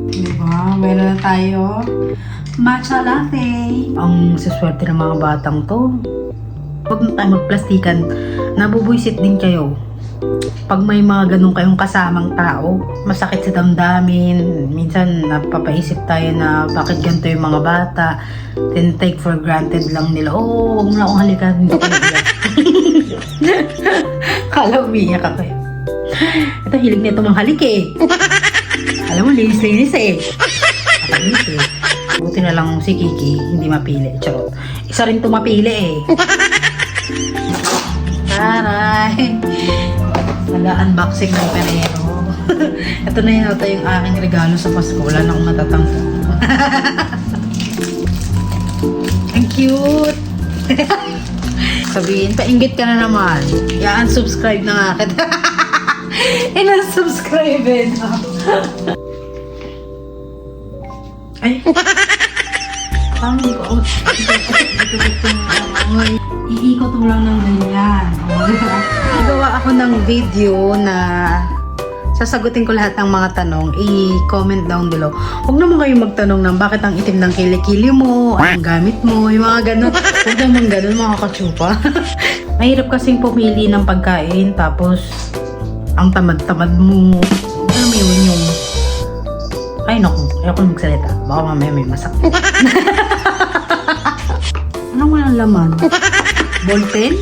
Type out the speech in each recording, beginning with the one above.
Diba? Meron na tayo matcha latte. Ang saswerte ng mga batang to. Huwag na tayo magplastikan. Nabubuisit din kayo. Pag may mga ganun kayong kasamang tao, masakit sa damdamin. Minsan napapaisip tayo na bakit ganito yung mga bata. Then take for granted lang nila. Oh, huwag mo na akong halikan. Hindi ko naiyak. Kala umiiyak ako eh. Ito, hilig na ito mga halik eh. Alam mo, linis-linis eh. Linis eh. Buti na lang si Kiki, hindi mapili. Charot. Isa rin ito mapili eh. Taray! Nag-unboxing ng Perero. Ito na yun, ito yung aking regalo sa Pasko. Wala na akong matatampo. Ang cute! Sabihin, painggit ka na naman. I-unsubscribe na nga kita. I-unsubscribe eh. Ay! Hindi ko out. Iikot mo lang ng ganyan. Nagawa ako ng video na sasagutin ko lahat ng mga tanong. I-comment down below. Huwag naman kayo magtanong ng bakit ang itim ng kilikili mo, ang gamit mo, yung mga ganun. Huwag naman ganun, mga katsupa. Mahirap kasing pumili ng pagkain, tapos ang tamad-tamad mo. Alam mo yun yung... Ay naku, ayoko magsalita. Baka mamaya may masakit. Anong walang laman? Ballpen?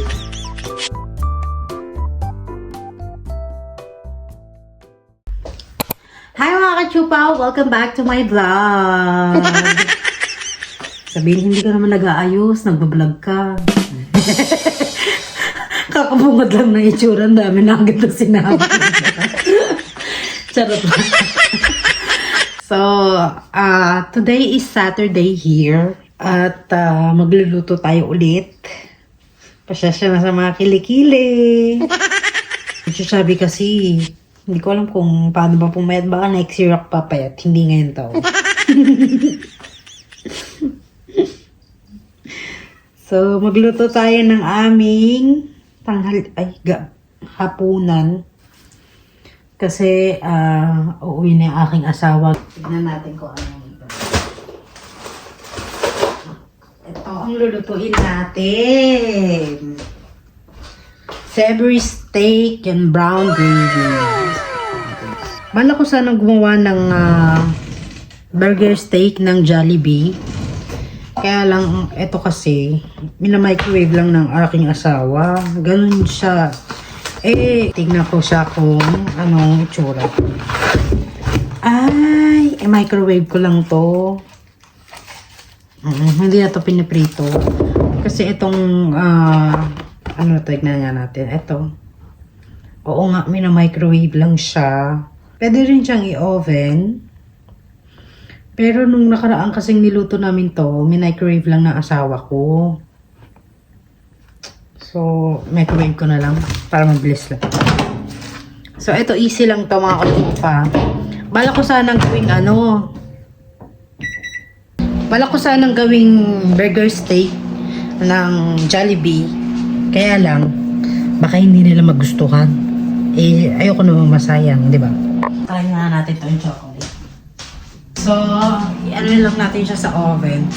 Hi mga kachupaw! Welcome back to my vlog! Sabihin, hindi ka naman nag-aayos, nagbablog ka. Kakabungad lang na itsura, ang dami na agad na sinabi. Charot lang. So, today is Saturday here at magluluto tayo ulit. Pasyasya na sa mga kilikili. Sabi kasi, hindi ko alam kung paano ba pumayat. Baka next year ako papayat, hindi ngayon tao. So, magluto tayo ng aming hapunan. Kasi, uuwi na yung aking asawa. Tignan natin kung ano ito. Ito ang lulutuin natin. Savory steak and brown gravy. Bala ko sanang gumawa ng burger steak ng Jollibee. Kaya lang, ito kasi, minamicrowave lang ng aking asawa. Ganun siya. Tignan ko siya kung anong itsura. Ay, microwave ko lang to. Hindi na to piniprito. Kasi itong, tignan nga natin. Ito. Oo nga, microwave lang siya. Pwede rin siyang i-oven. Pero nung nakaraan kasing niluto namin to, microwave lang ng asawa ko. So, microwave ko na lang para mabilis lang. So, ito easy lang to mga katupa. Bala ko sanang gawing burger steak ng Jollibee. Kaya lang, baka hindi nila magustuhan. Ayoko naman masayang, di ba? Try nga natin to yung chocolate. So, ano lang natin siya sa oven.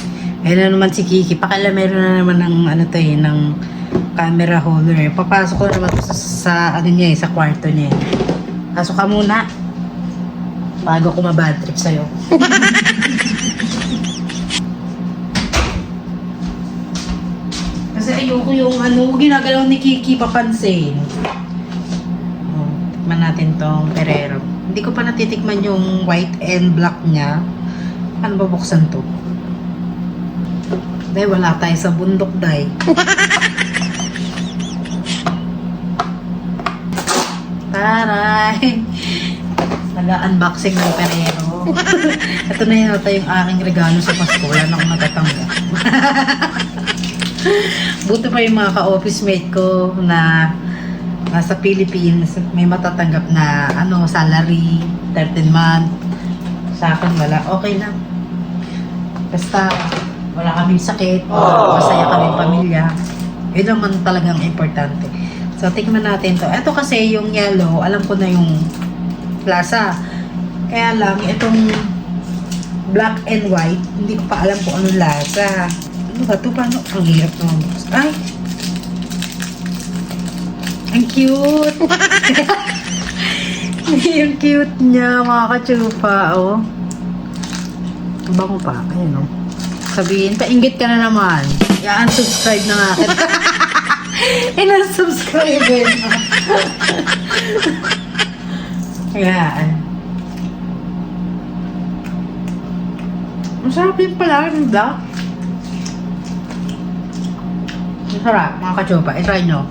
Ayun na naman si Kiki. Meron na naman ng camera holder. Papasok ko naman sa kwarto niya. Pasok ka muna. Bago ko mabad trip sa'yo. Kasi ayoko yung ginagalaw ni Kiki papansin. Tikman natin tong Perero. Hindi ko pa natitikman yung white and black niya. Paano babuksan to? Dahil wala tayo sa bundok, day. Taray! Nag-unboxing ng Perero. Ito na yun, ito yung aking regalo sa Pasko. Wala na akong natatanggap. Buti pa yung mga ka-office mate ko na nasa Philippines, may matatanggap na salary, 13 month. Sa akin wala. Okay lang. Basta wala kaming sakit, masaya kaming pamilya. Yun naman talagang importante. So, tikman natin to. Ito kasi yung yellow, alam ko na yung lasa. Kaya lang, itong black and white, hindi ko pa alam kung anong lasa. Ano ba ito? Paano? Ang hirap naman. Ay! Ang cute! Yung cute niya, mga ka-chupa, oh. Ang bango pa. Ayun, oh. Sabihin, painggit ka na naman. I-unsubscribe na nga kita. I-unsubscribe na. Ayan. Masarap din pala yung black. Masarap, mga ka-chupa. I-try nyo.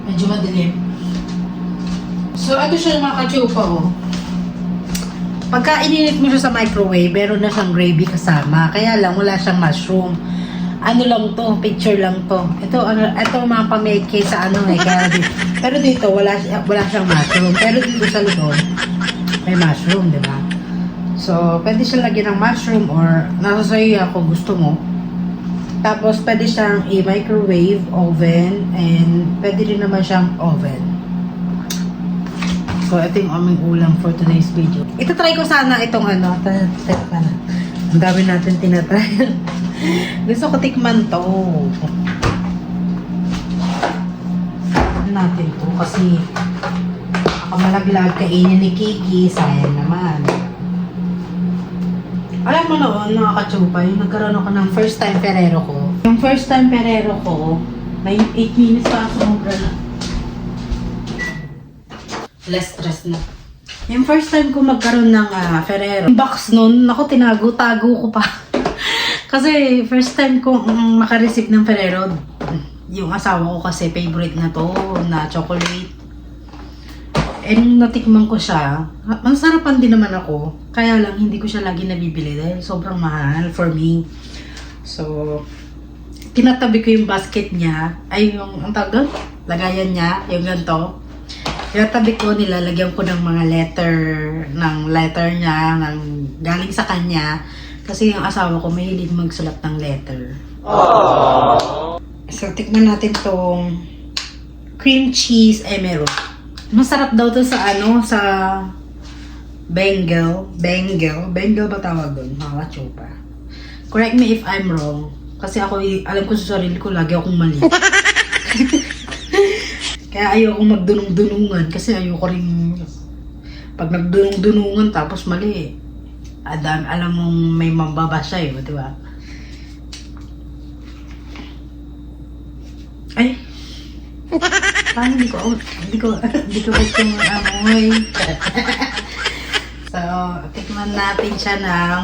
Medyo madilim. So, ito siya mga ka-chupa, oh. Pagka ininit mo siya sa microwave, meron na siyang gravy kasama. Kaya lang, wala siyang mushroom. Ano lang to, picture lang to. Ito mga pameke sa ano eh. Kaya, pero dito, wala siyang mushroom. Pero dito sa likod, may mushroom, di ba? So, pwede siya lagyan ng mushroom or nasa sa'yo kung gusto mo. Tapos, pwede siyang i-microwave, oven, and pwede rin naman siyang oven. So, ito yung aming ulam for today's video. Ito-try ko sana itong ano. Ang dami natin tinatry. Gusto ko tikman to. Tikman natin to kasi malaglag kainin ni Kiki. Sayang naman. Alam mo noon, mga ka-chupa, yung nagkaroon ako ng first time Ferrero ko. Yung first time Ferrero ko, 8 minutes pa ako mabra na. Less stress na. Yung first time ko magkaroon ng Ferrero, yung box nun, ako tinago-tago ko pa. Kasi first time ko makareceive ng Ferrero, yung asawa ko kasi favorite na to, na chocolate. Eh, nung natikman ko siya, masarapan din naman ako. Kaya lang, hindi ko siya lagi nabibili dahil sobrang mahal for me. So, kinatabi ko yung basket niya, ay yung, ang tawag doon? Lagayan niya, yung ganito. Kinatabi ko, nilalagyan ko ng mga letter niya, galing sa kanya. Kasi yung asawa ko, mahilig magsulat ng letter. Aww. So, tikman natin tong cream cheese emerald. Masarap daw to sa sa Bengal ba tawag doon? Mga chupa. Correct me if I'm wrong. Kasi ako, alam ko sa sarili ko, lagi akong mali. Kaya ayoko magdunong-dunungan kasi ayoko rin pag nagdunong-dunungan tapos mali. Alam mong may mambabasa eh, di ba? Ay! Parang hindi ko gusto mong amoy. So, tikman natin siya ng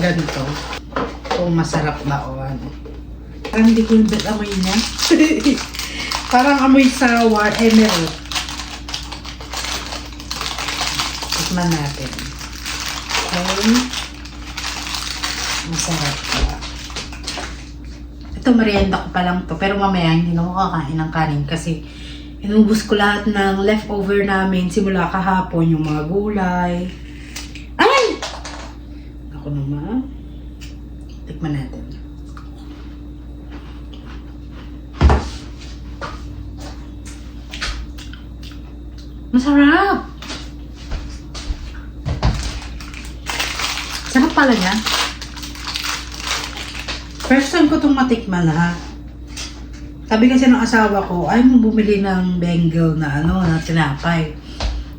ganito. Kung masarap ba o ano. Parang hindi ko yung amoy niya. Parang amoy sour emerald. Tikman natin. Okay. Masarap pa. Ito, merienda ko pa lang to. Pero mamaya hindi na ako kakain ng kanin kasi inubos ko lahat ng leftover namin simula kahapon. Yung mga gulay. Ay! Ako naman. Tikman natin. Masarap! Sarap pala niya. First time ko itong matikman ha. Sabi kasi ng asawa ko, ay mo bumili ng Bengal na na tinapay.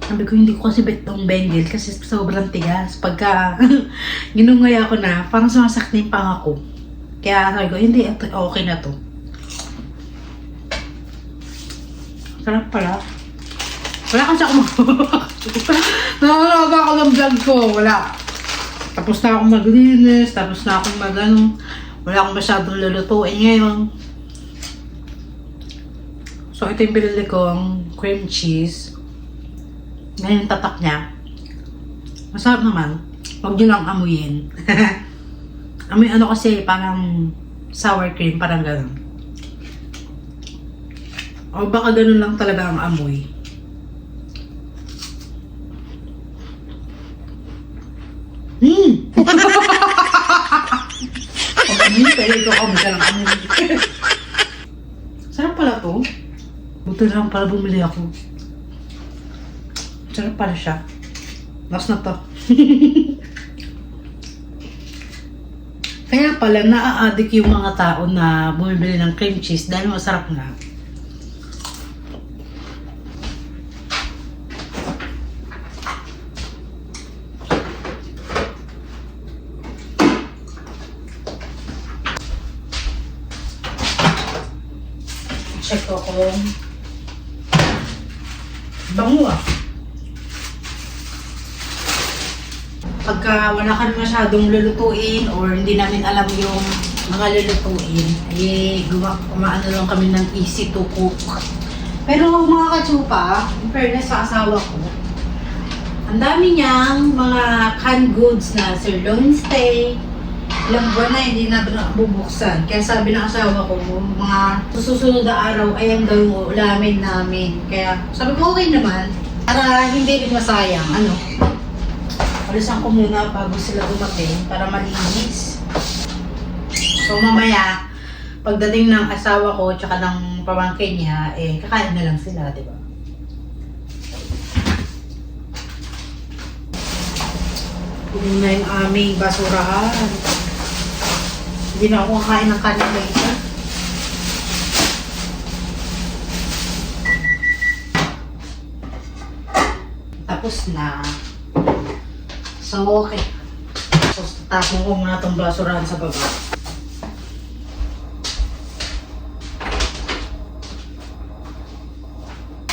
Sabi ko, hindi ko kasi bet tong Bengal kasi sobrang tigas. Pagka ginungaya ko na, parang sumasakit yung panga ko. Kaya sabi ko, hindi, okay na to. Sarap pala. Wala kasi ako nakakalaga ako ng vlog ko. Wala. Tapos na akong maglinis. Tapos na akong wala akong masyadong lulutuin ngayon. So, ito yung binili kong cream cheese. Ngayon yung tatak niya. Masarap naman. Huwag nyo lang amuyin. Amoy kasi parang sour cream. Parang gano'n. O baka gano'n lang talaga ang amoy. Pag-amin, pero ikaw ka lang amoy. pala to. Buti na lang pala bumili ako. Sarap pala siya. Last na to. Kaya pala naa-addict yung mga tao na bumibili ng cream cheese dahil masarap nga. Check ko kung bango ah. Pagka wala ka masyadong lulutuin or hindi namin alam yung mga lulutuin, umaano lang kami ng easy to cook. Pero mga katsupa, in fairness sa asawa ko, ang dami niyang mga canned goods na sirloin steak, ilang buwan na hindi na bubuksan. Kaya sabi ng asawa ko, mga susunod na araw, ayan daw yung ulamin namin. Kaya sabi ko, okay naman. Para hindi rin masayang. Alisan ko muna bago sila dumating para malinis. So mamaya, pagdating ng asawa ko tsaka ng pamangkin niya, kakain na lang sila, di ba? Puno na yung aming basurahan. Hindi na ako kakain ng kanin later. Tapos na. So, okay. So, tapong ko muna itong basurahan sa baba.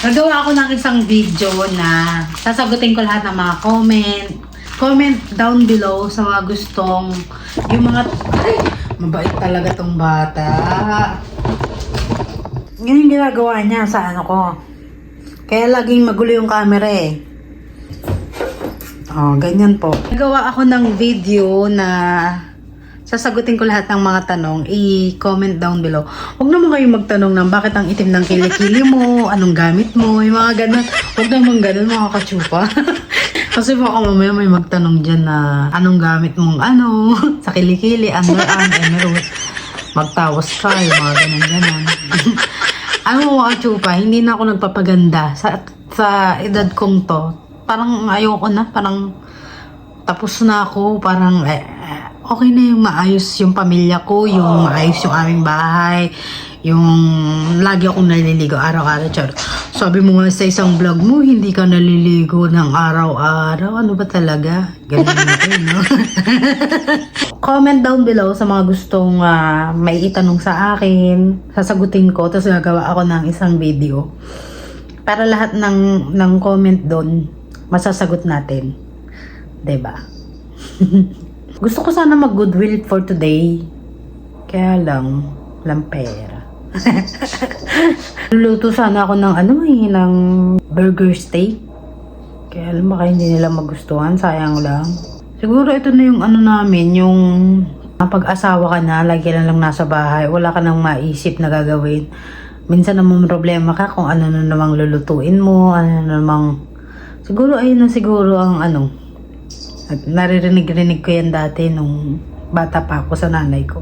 Nagawa ako ng isang video na sasagutin ko lahat ng mga comment. Comment down below sa mga gustong yung mga... Ay! Mabait talaga tong bata. Ganyan ginagawa niya sa ano ko. Kaya laging magulo yung camera eh. Oh, ganyan po. Nagawa ako ng video na sasagutin ko lahat ng mga tanong. I-comment down below. Huwag naman kayong magtanong ng bakit ang itim ng kilikili mo, anong gamit mo, yung mga ganun. Huwag naman ganun mga katsupa. Kasi baka mamaya may magtanong dyan na anong gamit mong sa kilikili, underarm, emerald. Magtawas ka, yung mga ganun-ganun. Mga katsupa, hindi na ako nagpapaganda sa edad kong to. Parang ayoko na, parang tapos na ako, parang okay na yung maayos yung pamilya ko, yung maayos yung aming bahay, yung lagi akong naliligo araw-araw. Sabi mo nga sa isang vlog mo, hindi ka naliligo ng araw-araw. Ano ba talaga? Ganun natin, no? Comment down below sa mga gustong may itanong sa akin. Sasagutin ko, tapos gagawa ako ng isang video. Para lahat ng comment doon, masasagot natin. 'Di ba? Gusto ko sana mag-goodwill for today. Kaya lang, walang pera. Luluto sana ako ng ng burger steak. Kaya alam baka hindi nila magustuhan, sayang lang. Siguro ito na yung namin, yung pag-asawa ka na, lagi na lang nasa bahay, wala ka nang maisip na gagawin. Minsan naman problema ka kung ano na namang lulutuin mo, ano na namang... Siguro ayun na siguro ang naririnig-rinig ko yan dati nung bata pa ako sa nanay ko.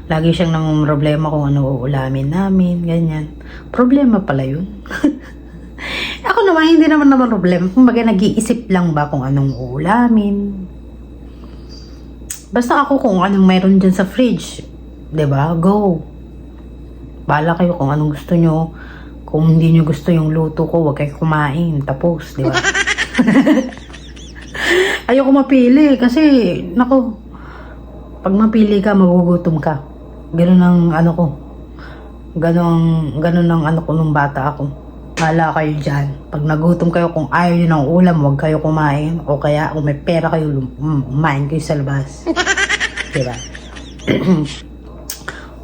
Lagi siyang namang problema kung ano uulamin namin, ganyan. Problema pala yun. Ako naman, hindi naman problema. Kumbaga nag-iisip lang ba kung anong uulamin. Basta ako kung anong mayroon dyan sa fridge. 'Di ba? Go. Bahala kayo kung anong gusto nyo. Kung hindi nyo gusto yung luto ko, huwag kayo kumain. Tapos, di ba? Ayoko mapili kasi, naku, pag mapili ka, magugutom ka. Ganun ang ko. Ganun ang ko nung bata ako. Bahala kayo dyan. Pag nagutom kayo, kung ayaw nyo ng ulam, huwag kayo kumain. O kaya, kung may pera kayo, kumain kayo sa labas. Di ba?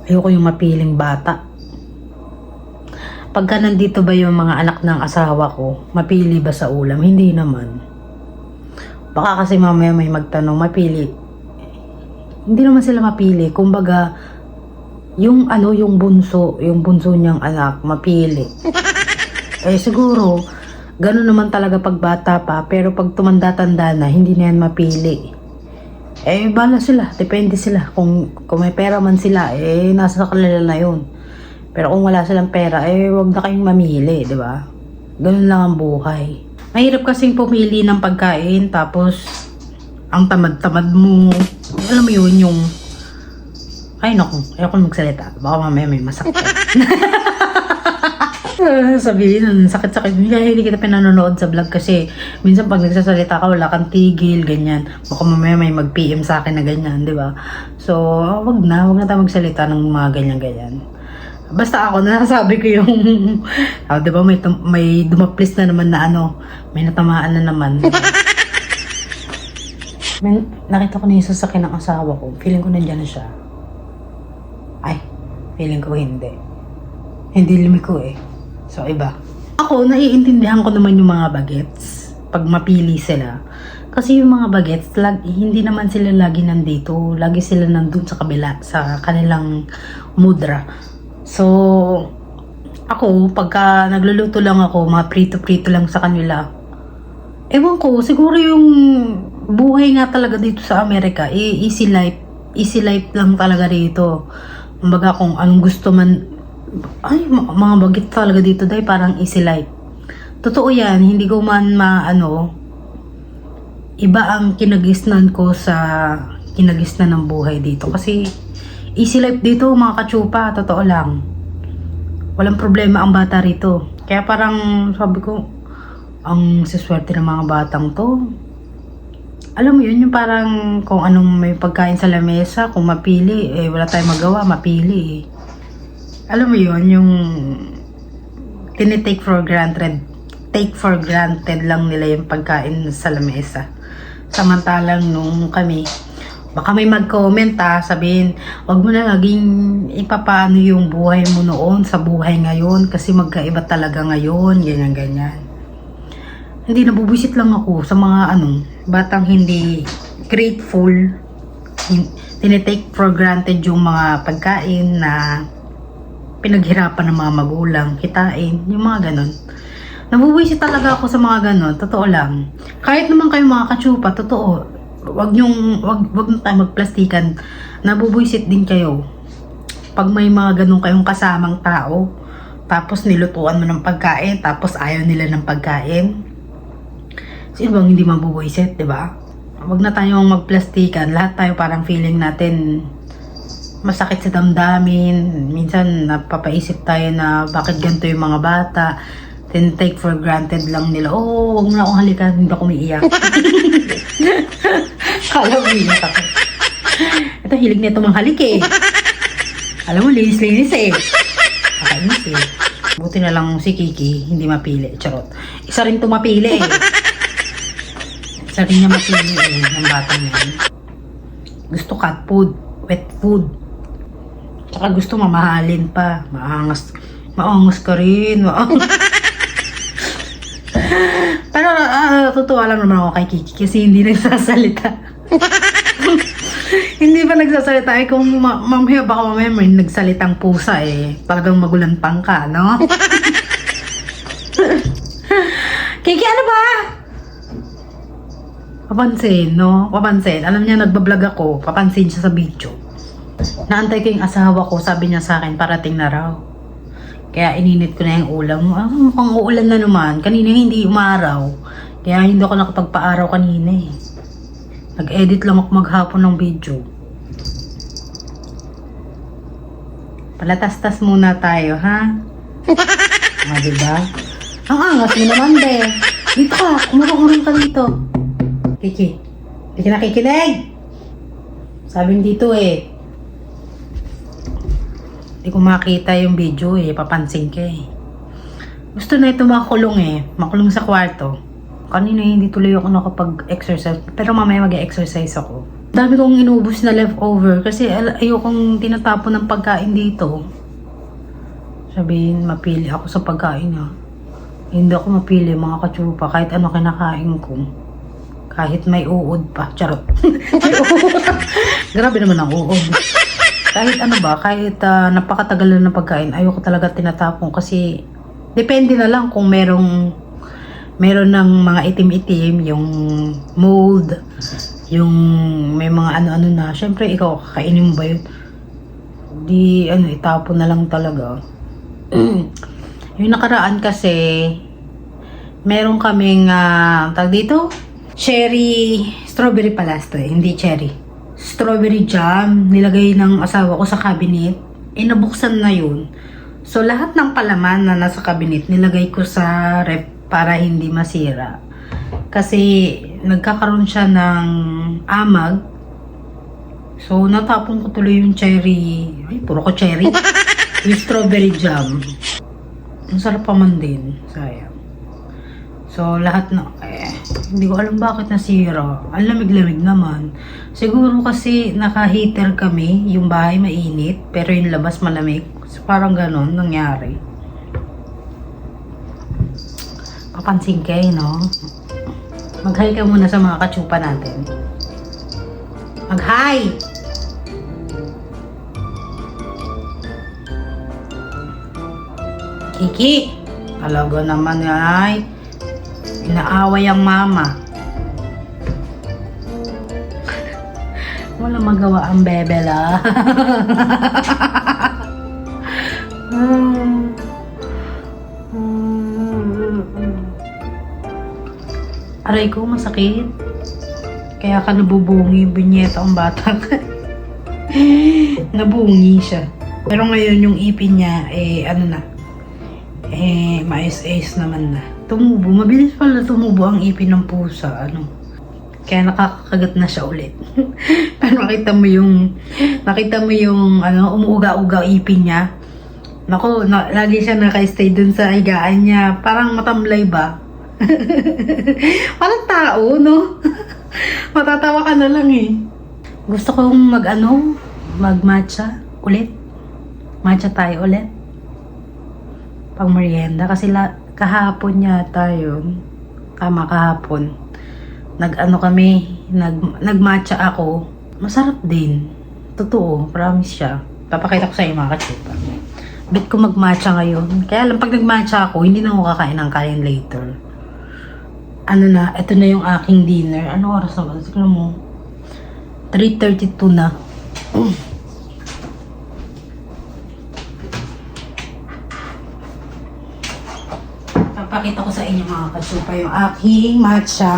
Ayoko yung mapiling bata. Pagka nandito ba yung mga anak ng asawa ko, mapili ba sa ulam? Hindi naman. Baka kasi mamaya may magtanong, mapili. Hindi naman sila mapili. Kumbaga, yung bunso niyang anak, mapili. Siguro, gano'n naman talaga pag bata pa, pero pag tumanda-tanda na, hindi na yan mapili. Bala sila, depende sila. Kung may pera man sila, nasa kanila na yun. Pero kung wala silang pera, eh wag na kayong mamili, di ba? Ganun lang ang buhay. Mahirap kasing pumili ng pagkain, tapos ang tamad-tamad mo. Alam mo yun, yung... Ay naku, ayoko magsalita. Baka mamaya may masakit. Sabihin, sakit-sakit. Hindi kita pinanonood sa vlog kasi minsan pag nagsasalita ka, wala kang tigil, ganyan. Baka mamaya may mag-PM sa akin na ganyan, di ba? So, wag na tayo magsalita ng mga ganyan-ganyan. Basta ako, nasasabi ko yung, di ba, may dumaplis na naman na may natamaan na naman. Nakita ko na yung sasakyan ng asawa ko. Feeling ko nandiyan na siya. Ay, feeling ko hindi. Hindi lumiko eh. So, iba. Ako, naiintindihan ko naman yung mga bagets pag mapili sila. Kasi yung mga bagets, hindi naman sila lagi nandito. Lagi sila nandun sa kabila, sa kanilang mudra. So, ako, pagka nagluluto lang ako, mga prito-prito lang sa kanila. Ewan ko, siguro yung buhay nga talaga dito sa Amerika, easy life. Easy life lang talaga dito. Kumbaga kung anong gusto man, ay, mga bagit talaga dito dahil parang easy life. Totoo yan, hindi ko man iba ang kinagisnan ko sa kinagisnan ng buhay dito. Kasi easy life dito mga katsupa, totoo lang. Walang problema ang bata rito. Kaya parang sabi ko, ang siswerte ng mga batang to. Alam mo yun, yung parang kung anong may pagkain sa lamesa, kung mapili, eh wala tayong magawa, mapili eh. Alam mo yun, yung tinitake for granted. Take for granted lang nila yung pagkain sa lamesa. Samantalang nung kami, baka may mag-comment sabihin, wag mo na laging ipapano yung buhay mo noon sa buhay ngayon kasi magkaiba talaga ngayon, ganyan-ganyan. Hindi, nabubuisit lang ako sa mga batang hindi grateful, tinitake for granted yung mga pagkain na pinaghirapan ng mga magulang, kitain, yung mga ganon. Nabubuisit talaga ako sa mga ganon, totoo lang. Kahit naman kayo mga katsupa, totoo, wag na tayo magplastikan. Nabubuisit din kayo pag may mga ganun kayong kasamang tao, tapos nilutuan mo ng pagkain, tapos ayaw nila ng pagkain. Sino bang hindi mabubuisit, di ba? Wag na tayong magplastikan. Lahat tayo parang feeling natin masakit sa damdamin. Minsan napapaisip tayo na bakit ganito yung mga bata. Take for granted lang nila. Oh, wag mo na akong halikan, hindi ako umiiyak. Kala mo iyak ako. Ito, hilig na ito mga halik eh. Alam mo, linis-linis eh. Nakainis eh. Buti na lang si Kiki, hindi mapili. Charot. Isa rin ito mapili eh. Isa rin niya mapili eh, ng batang yan. Gusto cat food, wet food. Tsaka gusto mamahalin pa. Maangas ka rin. Pero totoo lang naman ako kay Kiki kasi hindi nagsasalita. Hindi pa nagsasalita eh, kung mamaya baka mamaya may nagsalitang pusa eh. Talagang magulantang ka, no? Kiki, ano ba? Papansin, no? Papansin. Alam niya, nagbablog ako. Papansin siya sa video. Naantay ko yung asawa ko. Sabi niya sa akin, parating na raw. Kaya ininit ko na yung ulam. Mukhang uulan na naman. Kanina hindi umaraw. Kaya hindi ako nakapagpa-araw kanina eh. Nag-edit lang ako maghapon ng video. Palatas-tas muna tayo, ha? Diba? Ang angas mo naman, be. Dito ka. Kumurong ka dito. Kiki. Hindi ka nakikinig. Sabing dito eh. Hindi ko makita yung video eh. Papansin ka eh. Gusto na ito makulong eh. Makulong sa kwarto. Kanina hindi tuloy ako nakapag-exercise. Pero mamaya mag-exercise ako. Dami kong inubos na leftover. Kasi ayokong tinatapon ng pagkain dito. Sabihin, mapili ako sa pagkain ha. Hindi ako mapili mga katsupa. Kahit ano kinakain ko. Kahit may uod pa. Charot. Grabe naman ang uod. Kahit ano ba, kahit napakatagal na ng pagkain, ayoko talaga tinatapon kasi depende na lang kung meron ng mga itim-itim, yung mold, yung may mga ano-ano na. Syempre, ikaw, kakainin mo ba yun? Di, itapon na lang talaga. Yung nakaraan kasi, meron kaming, tag dito, strawberry pala, hindi cherry. Strawberry jam, nilagay ng asawa ko sa cabinet. Nabuksan na yun. So, lahat ng palaman na nasa cabinet, nilagay ko sa ref para hindi masira. Kasi, nagkakaroon siya ng amag. So, natapon ko tuloy yung cherry. Ay, puro ko cherry. Yung strawberry jam. Ang sarap pa man din. Sayang. So, lahat na, hindi ko alam bakit nasira. Ang lamig-lamig naman. Siguro kasi naka-heater kami, yung bahay mainit, pero yung labas malamig. So, parang ganon nangyari. Papansin kayo, no? Mag-hi ka muna sa mga katsupa natin. Mag-hi! Kiki! Talaga naman ay inaaway ang mama. Wala magawa ang bebe la. Aray ko, masakit. Kaya ka nabubungi, binyeta ang bata. Nabungi siya. Pero ngayon yung ipin niya, mais-ayos naman na. Tumubo. Mabilis pala tumubo ang ipin ng pusa. Kaya nakakagat na siya ulit. Pero nakita mo yung umuuga-uga ipin niya. Nako, lagi siya naka-stay dun sa higaan niya. Parang matamlay ba? Parang tao, no? Matatawa ka na lang eh. Gusto kong mag-matcha ulit. Matcha tayo ulit. Pang merienda. Kasi kahapon yata yun. Tama, kahapon. Nag-matcha ako. Masarap din. Totoo, promise siya. Papakita ko sa inyo mga katsupa. Bet ko mag-matcha ngayon. Kaya lang pag nag-matcha ako, hindi na ako kakain ng kain later. Ito na yung aking dinner. Ano oras na ba? Siguro mo. 3:32 na. Papakita ko sa inyo mga katsupa yung aking matcha.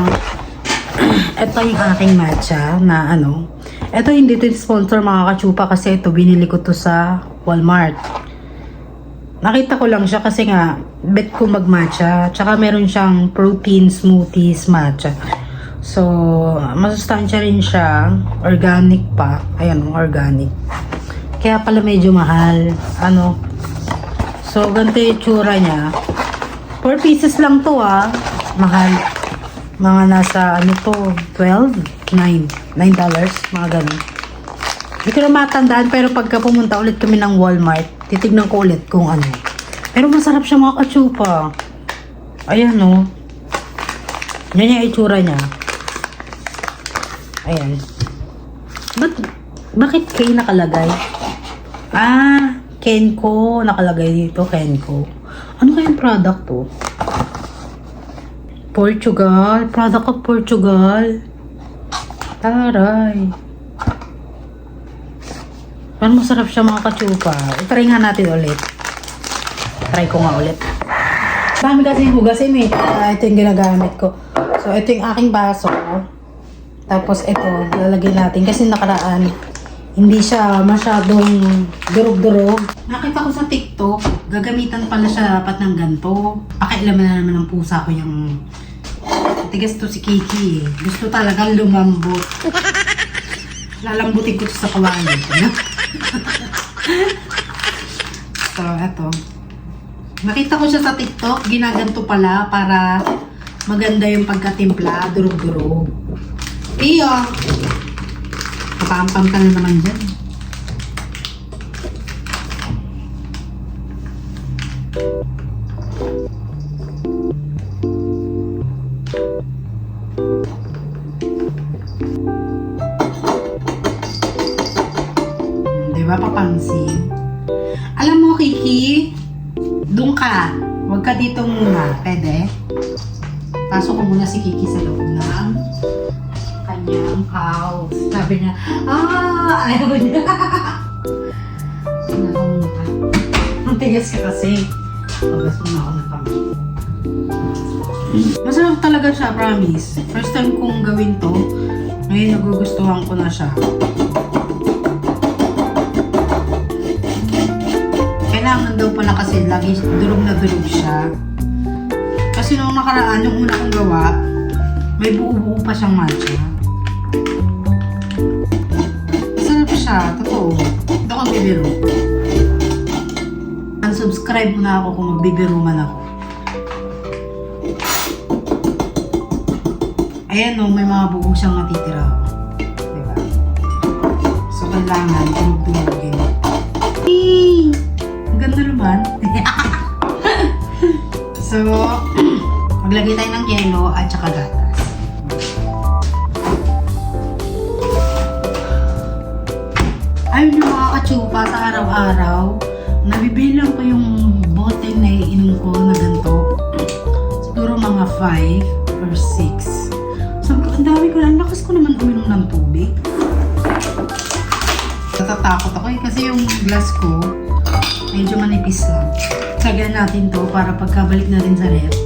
Ito yung aking matcha na Ito hindi ito sponsor mga katsupa kasi ito binili ko to sa Walmart. Nakita ko lang siya kasi nga bet ko mag-matcha. Tsaka meron siyang protein smoothies matcha. So, masustansya rin siya. Organic pa. Ayan, organic. Kaya pala medyo mahal. So, ganito yung tsura niya. 4 pieces lang to Mahal. Mga nasa 12? $9. Mga ganun. Hindi ko na matandaan pero pagka pumunta ulit kami ng Walmart, titignan ko ulit kung ano. Pero masarap siya mga katsupa. Ayan Yan yung itsura niya. Ayan. Bakit K nakalagay? Kenko. Nakalagay dito, Kenko. Ano kayang product to? Portugal. Product of Portugal. Taray. Pero masarap siya mga katsupa. I-try nga natin ulit. Try ko nga ulit. Dami kasi yung hugasin eh. Ito yung ginagamit ko. So, ito yung aking baso. Tapos ito, lalagay natin. Kasi nakaraan, hindi siya masyadong durog-durog. Nakita ko sa TikTok, gagamitan pala siya dapat ng ganito. Pakailaman na naman ng pusa ko yung... Tigas to si Kiki eh. Gusto talagang lumambot. Lalambutin ko sa kawali. So, eto. Nakita ko siya sa TikTok. Ginaganto pala para maganda yung pagkatimpla. Durog-durog. Iyo! Kapampam ka na naman dyan. Diba papansin? Alam mo, Kiki, doon ka. Huwag ka dito muna. Pwede? Pasok ko muna si Kiki sa loob ng kanyang house. Sabi niya, ayaw niya. Nakunta. Matigas ka kasi. Pagas mo na ako ng kamay. Masarap talaga siya, promise. First time kong gawin to. Ngayon nagugustuhan ko na siya. Kailangan daw pala kasi lagi durog na durog siya. Kasi nung nakaraan, yung una kong gawa, may buo-buo pa siyang matcha. Masarap siya, totoo. Ito kang bibiro. Unsubscribe mo na ako kung magbibiro man ako. Ayan o, may mga buo siyang natitira. Diba? So, kailangan tulog-tulogin. Eee! Ang ganda naman. So, maglagay tayo ng yelo at saka gatas. Ayun yung mga katsupa sa araw-araw. Nabibilang ko yung bote na iinom ko na ganito. Siguro mga 5 or 6. Sabi ko, ang dami ko lang. Lakas ko naman uminom ng tubig. Natatakot ako kasi yung glass ko medyo manipis lang. Lagyan natin to para pagkabalik natin sa ref.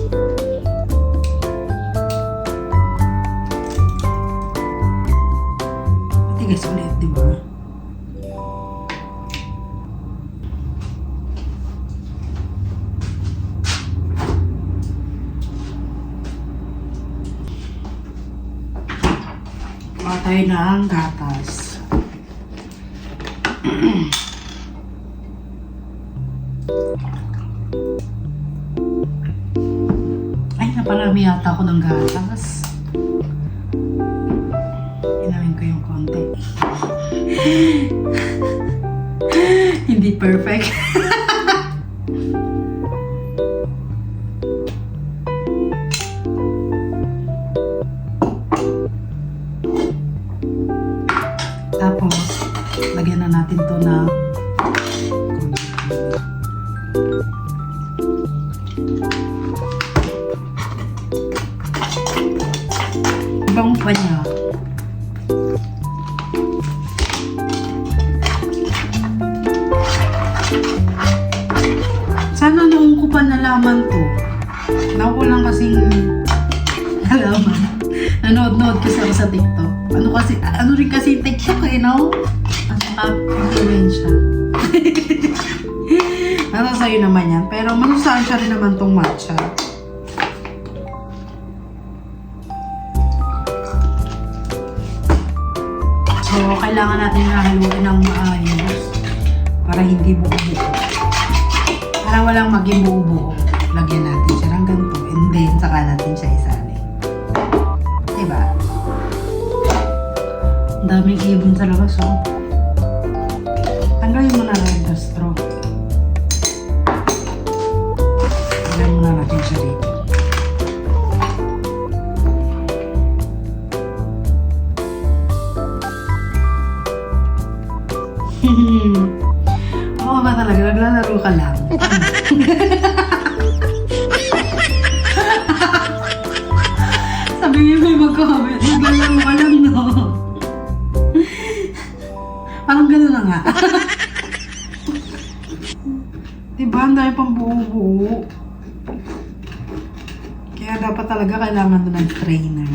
Matigas ulit, di ba? Patay na ang gatas. Ay, naparami yata ako ng gatas. Inamin ko yung konti. Hindi perfect. Tapos, lagyan na natin to na ibang pa niya. Sana noong ko pa nalaman to. Naku lang kasing nalaman. Nanood-nood kasi ako sa TikTok. Ano rin kasi TikTok no? At saka influensya. Nasa sa'yo naman yan. Pero manusansya rin naman tong matcha. So, kailangan natin nakaluin ng maayos para hindi buo-buo. Para walang maging buo-buo. Lagyan natin siya ng ganito and then saka natin siya isalin. Diba? Ang daming ibon sa labas, oh. Tanggalin mo na lang yung straw. Tanggalin mo na natin siya dito. Oo ba talaga? Naglalaro ka lang. Sabi niyo may mag-comment. Naglalaro ka lang, no? Parang gano'n na nga. Diba? Ang dahil pang buo-buo. Kaya dapat talaga kailangan doon ng trainer.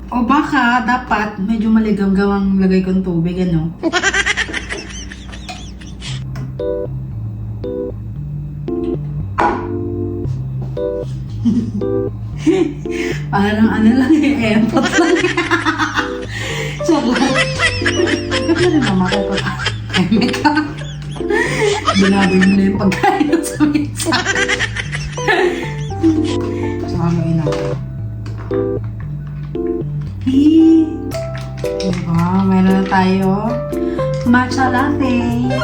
O baka dapat medyo maligam-gawang lagay kong tubig, ano? Parang ano lang effort lang. Charot. Ganda rin naman kayo pa. Makeup. Binabi mo na yung pagkain sa mesa. So, haluin natin. Diba? Meron na tayo matcha latte.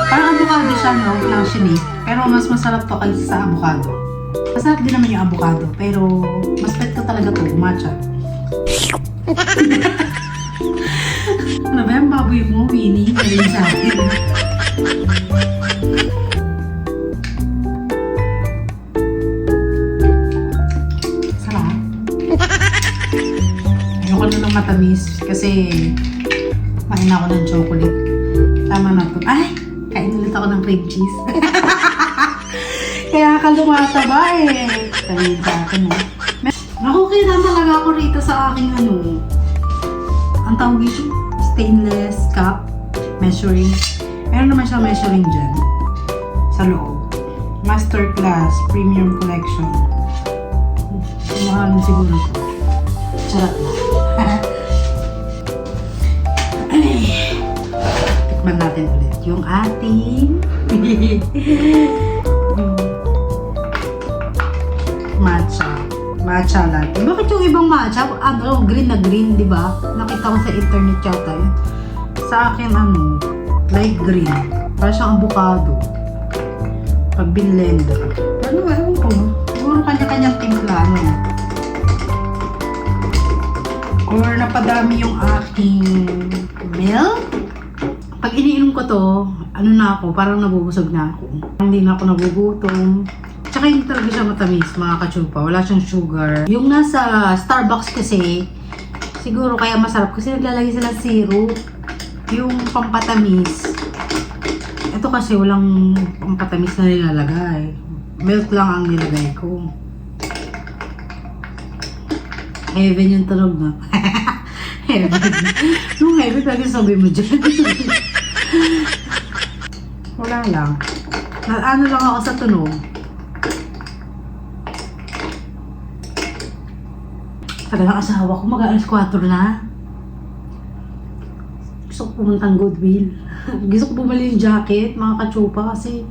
Parang avocado siya, no? Actually. Pero mas masarap to kaysa sa avocado. Masarap din naman yung avocado. Pero mas pet ko talaga to, matcha. Ano ba yung baboy mo, Winnie? Galing sa akin. Sarap. Ayoko na ng matamis kasi main ako ng chocolate. Tama na to. Ay! Kain ulit ako ng cream cheese. Kaya ka lumataba eh. Sabihin sa akin mo. Nakukita talaga ako rito sa aking ang tawag ito, stainless cup measuring. Meron naman siya measuring dyan sa loob. Masterclass Premium Collection. Mahalin siguro ito. Charot na. Tikman natin ulit yung ating matcha latte. Bakit yung ibang matcha, green na green, di ba? Nakita ko sa internet yata yun. Sa akin, light green. Parang siyang avocado. Pag binlender. Ewan ko. Siguro kanya-kanyang timpla, Or napadami yung aking milk. Pag iniinom ko to, na ako, parang nabubusog na ako. Hindi na ako nagugutom. Tsaka hindi talaga siya matamis, mga kachupa. Wala siyang sugar. Yung nasa Starbucks kasi, siguro kaya masarap kasi naglalagay sila syrup. Yung pampatamis. Ito kasi walang pampatamis na nilalagay. Milk lang ang nilagay ko. Heaven yung tunog na. Heaven. Nung heaven, talaga sabi mo dyan. Wala lang. Ano lang ako sa tunog. Tagal ang asawa ko, mag-aalas 4 na. Gusto ko pumuntang Goodwill. Gusto ko bumili yung jacket, mga kachupa, kasi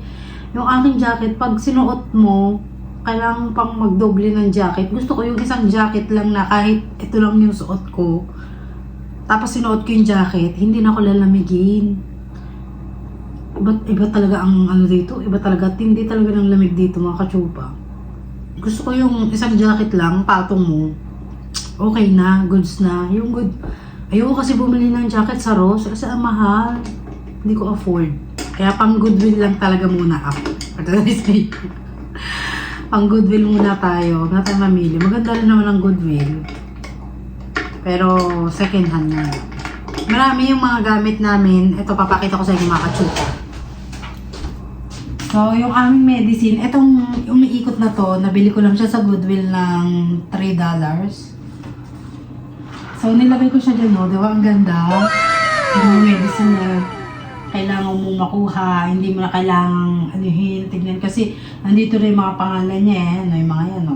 yung aking jacket, pag sinuot mo, kailangan pang magdoble ng jacket. Gusto ko yung isang jacket lang na kahit ito lang yung suot ko. Tapos sinuot ko yung jacket, hindi na ako lalamigin. Iba talaga ang dito. Iba talaga, hindi talaga ng lamig dito, mga kachupa. Gusto ko yung isang jacket lang, patong mo. Okay na, goods na. Yung good. Ayoko kasi bumili ng jacket sa Ross kasi ang mahal. Hindi ko afford. Kaya pang Goodwill lang talaga muna ako. Pang Goodwill muna tayo. Huwag natin mamili. Maganda rin naman ang Goodwill. Pero second hand na. Marami yung mga gamit namin. Ito, papakita ko sa inyo mga kachupa. So, yung aming medicine, itong umiikot na to, nabili ko lang siya sa Goodwill ng $3. So, nilagay ko siya dyan, no? Diba? Ang ganda. Yung medicine na kailangan mong makuha. Hindi mo na kailangang tignan. Kasi, nandito rin yung mga pangalan niya, eh. Ano, yung mga yan, no?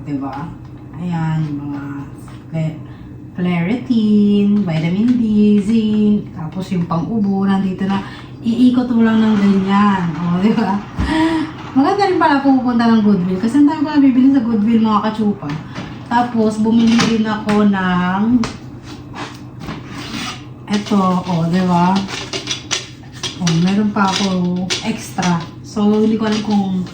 Diba? Ayan, yung mga Claritin, vitamin D, zinc, tapos yung pang-ubo, nandito na. Iikot mo lang ng ganyan. Diba? Maganda rin pala pupunta ng Goodwill. Kasi ang tayo pala bibili sa Goodwill, mga kachupa. Tapos, bumili rin ako ng ito, diba? Meron pa ako extra. So, hindi ko alam kung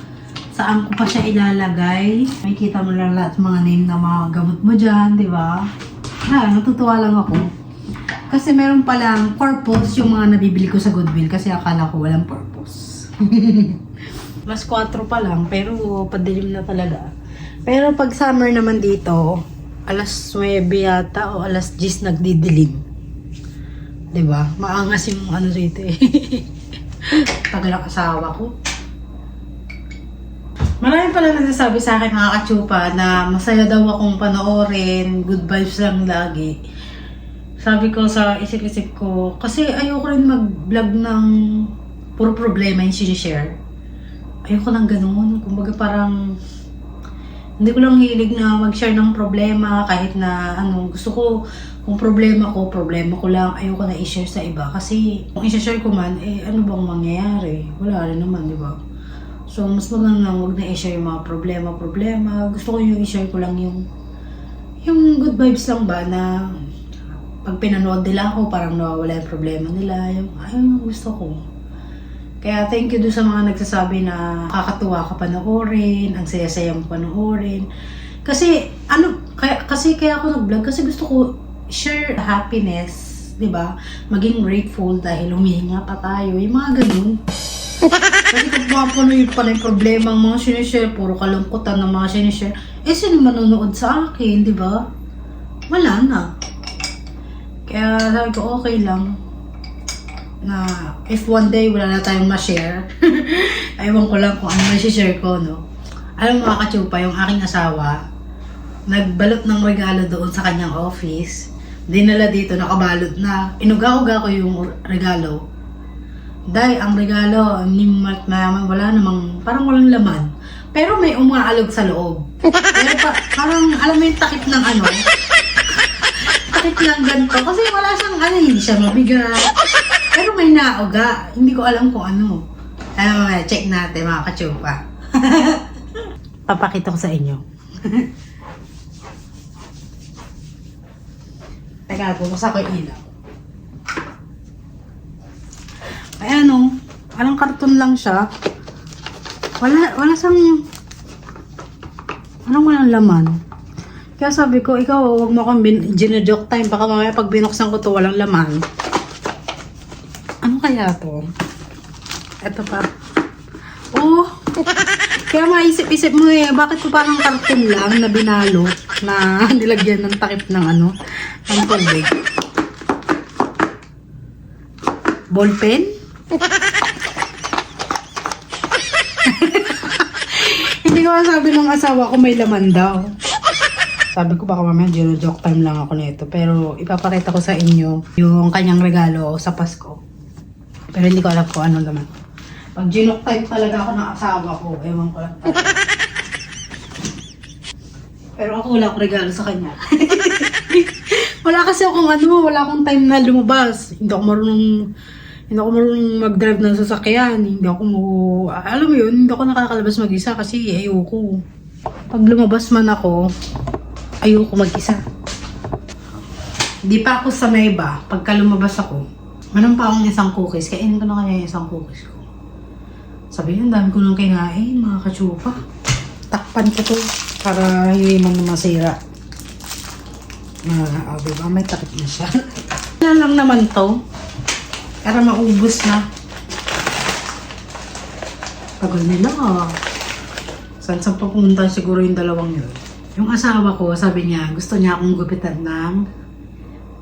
saan ko pa siya ilalagay. Makikita mo lang lahat mga name na mga gamot mo dyan, diba? Natutuwa lang ako. Kasi meron palang purpose yung mga nabibili ko sa Goodwill kasi akala ko walang purpose. Mas 4 pa lang, pero padilim na talaga. Pero pag summer naman dito, alas 9 yata o alas 10 nagdidilim. Diba? Maangas yung rito eh. Tagal ang asawa ko. Marami pala nagsasabi sa akin mga kachupa na masaya daw akong panoorin, good vibes lang lagi. Sabi ko sa isip-isip ko, kasi ayoko rin mag-vlog ng puro problema yung sinishare. Ayoko lang ganun. Kumbaga parang hindi ko lang hilig na mag-share ng problema kahit na gusto ko, kung problema ko lang, ayoko na i-share sa iba. Kasi kung i-share ko man, ano bang mangyayari? Wala rin naman, di ba? So, mas maganda huwag na i-share yung mga problema. Gusto ko yung i-share ko lang yung good vibes lang ba na pag pinanood nila ako, parang nawawala yung problema nila. Ayun yung gusto ko. Kaya thank you doon sa mga nagsasabi na kakatuwa ka panoorin, ang saya-saya mo panoorin. Kasi kaya ako nag-vlog kasi gusto ko share happiness, 'di ba? Maging grateful dahil humihinga pa tayo, yung mga ganun. Kasi kung mapunuin pala yung problema ng mga sinishare, puro kalungkutan ng mga sinishare, sino manonood sa akin, 'di ba? Wala na. Kaya sabi ko okay lang na if one day wala na tayong ma-share, Ewan ko lang kung ano may share ko, no? Alam mo mga kachupa, yung aking asawa, nagbalot ng regalo doon sa kanyang office. Dinala dito, nakabalot na. Inuga-uga ko yung regalo. Dahil ang regalo, ni mayaman, wala namang, parang walang laman. Pero may umaalog sa loob. Pero parang, alam mo yung takip ng ano? Takip ng ganito. Kasi wala siyang, hindi siya mabigat. Pero may nauga. Hindi ko alam kung ano. Check natin mga kachupa. Papakita ko sa inyo. Teka, buksan ko yung ilaw. Ay ano, alang karton lang siya. Wala siyang, walang laman. Kaya sabi ko, ikaw, huwag mo akong ginajoke time. Baka mamaya pag binuksan ko to, walang laman. Ano kaya to? Ito pa. Oh! Kaya maisip-isip mo bakit ko parang karton lang na binalo na nilagyan ng takip ng ano, ng tubig. Ballpen? Hindi ko sabi ng asawa ko may laman daw. Sabi ko baka mamaya joke time lang ako nito. Pero ipapakita ko sa inyo yung kanyang regalo sa Pasko. Pero hindi ko alam kung ano naman. Pag joke time talaga ako ng asawa ko, ewan ko lang talaga. Pero ako wala akong regalo sa kanya. Wala kasi wala akong time na lumabas. Hindi ako marunong mag-drive ng sasakyan. Alam mo yun, hindi ako nakakalabas mag-isa kasi ayoko. Pag lumabas man ako, ayoko mag-isa. Di pa ako sanay ba, pagka lumabas ako, meron pa akong isang cookies, kainin ko na kaya yung isang cookies ko. Sabi yun, dami ko nang kinain, mga kachupa. Takpan ko to, para hindi man masira. Diba, may takip na siya. Ano lang naman to, para maubos na. Tagal nila Saan papunta siguro yung dalawang yun. Yung asawa ko, sabi niya, gusto niya akong gupitan ng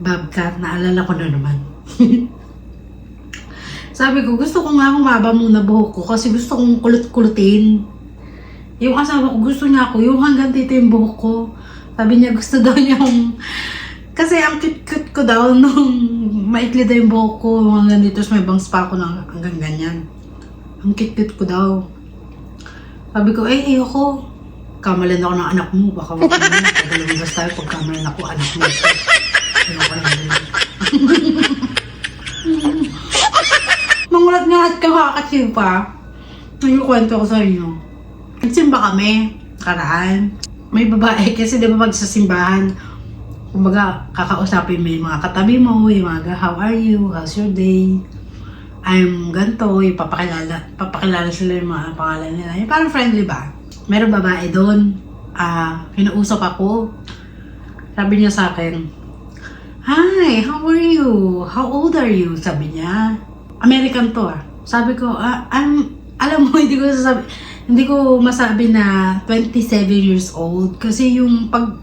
bobcat. Naalala ko na naman. Sabi ko, gusto ko nga humaba muna buhok ko kasi gusto kong kulot-kulutin. Yung asawa ko, gusto niya ako, yung hanggang dito yung buhok ko. Sabi niya, gusto daw niya kasi ang cute-cute ko daw nung maikli daw yung buhok ko. Hanggang dito, may bangs pa ako ng hanggang ganyan. Ang cute-cute ko daw. Sabi ko, ayoko. Kamalan ako ng anak mo. Baka wag mo na. Pag lumabas tayo, pag kamalan ako, anak mo. Ayoko na ganyan. Mangulat nga at kakakasipa. Nagkukwento ko sa inyo. Nagsimba kami. Karaan. May babae kasi di ba magsasimbahan, kumbaga kakausapin mo yung mga katabi mo, yung mga how are you, how's your day, I'm ganito, yung papakilala sila yung mga pangalan nila, yung parang friendly ba. Meron babae doon, kinausap ako, sabi niya sa akin, hi, how are you, how old are you, sabi niya, American to sabi ko, alam mo, hindi ko masabi na 27 years old kasi yung pag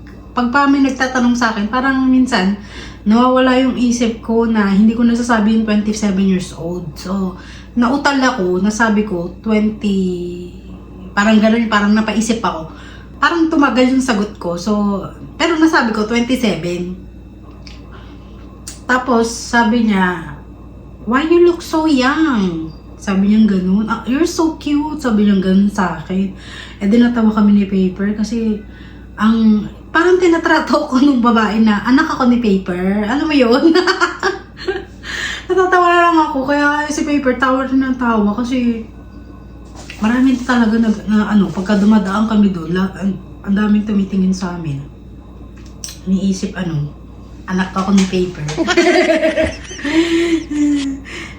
may nagtatanong sa akin, parang minsan nawawala yung isip ko na hindi ko nasasabi yung 27 years old. So, nautal ako, nasabi ko 20, parang gano'n, parang napaisip ako. Parang tumagal yung sagot ko. So, pero nasabi ko 27. Tapos, sabi niya, why you look so young? Sabi niya ganun. You're so cute. Sabi niya ganun sa akin. Eh di natawa kami ni Paper kasi parang tinatrato ko nung babae na anak ako ni Paper. Alam mo yun? Natatawa na lang ako. Kaya si Paper tawa rin ng tawa kasi marami talaga pagka dumadaan kami doon, ang daming tumitingin sa amin. Iniisip anak ako ni Paper.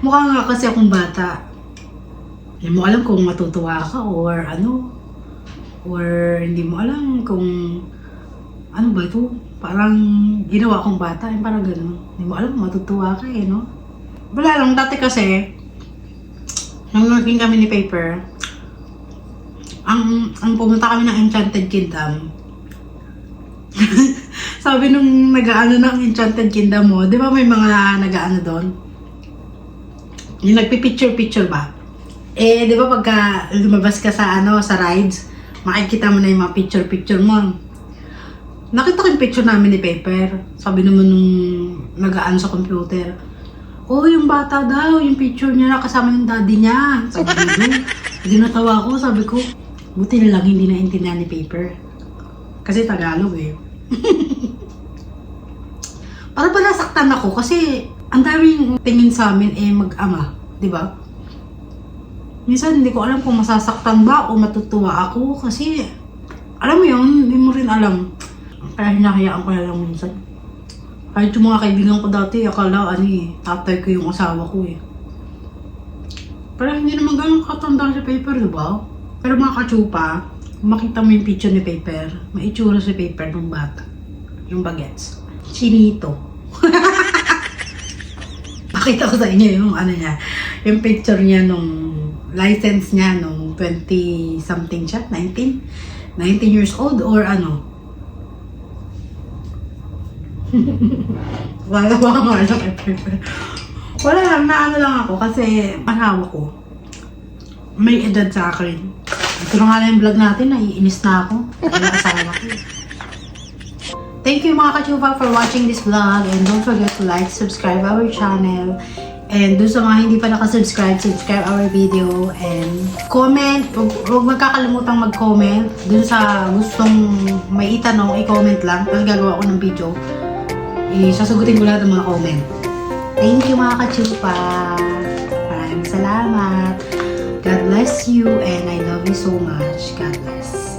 Mukha nga kasi akong bata. Hindi mo alam kung matutuwa ka or or hindi mo alam kung ano ba ito, parang ginawa kong bata, parang gano'n. Hindi mo alam kung matutuwa ka no? Wala lang, dati kasi nung naging kami ni Paper, ang pumunta kami ng Enchanted Kingdom. Sabi nung nag-aano ng Enchanted Kingdom mo, di ba may mga nag-aano doon? Yung nagpipicture-picture ba? Eh, di ba pagka lumabas ka sa sa rides, makikita mo na yung mga picture-picture mo. Nakita ko yung picture namin ni Pepper. Sabi naman nung nagaan sa computer, oh, yung bata daw, yung picture niya nakasama ng daddy niya. Sabi ko, hindi natawa ko. Sabi ko, buti na lang hindi naintindihan ni Pepper. Kasi Tagalog eh. Para pala saktan ako kasi ang daming tingin sa amin mag-ama. Di ba? Minsan hindi ko alam kung masasaktan ba o matutuwa ako kasi alam mo yun, hindi mo rin alam. Kaya hinahayaan ko na lang minsan. Kahit yung mga kaibigan ko dati, akala tatay ko yung asawa ko eh. Pero hindi naman ganun katanda si Pepper, di ba? Pero mga kachupa, makita mo yung picture ni Pepper, may itsura si Pepper nung bata. Yung bagets. Chinito. Pakita ko sa inyo yung niya, yung picture niya nung license niya nung 20 something siya, 19 years old or wala ba nga wala lang, lang ako kasi asawa ko may edad sa akin. Ito na nga lang yung vlog natin, naiinis na ako dahil asawa ko. Thank you mga kachupa for watching this vlog and don't forget to like, subscribe our channel. And dun sa mga hindi pa nakasubscribe, subscribe our video and comment. Huwag magkakalimutang mag-comment. Dun sa gustong may itanong, i-comment lang. Tapos gagawa ko ng video. Sasagutin ko lahat ng mga comment. Thank you mga kachupa. Maraming salamat. God bless you and I love you so much. God bless.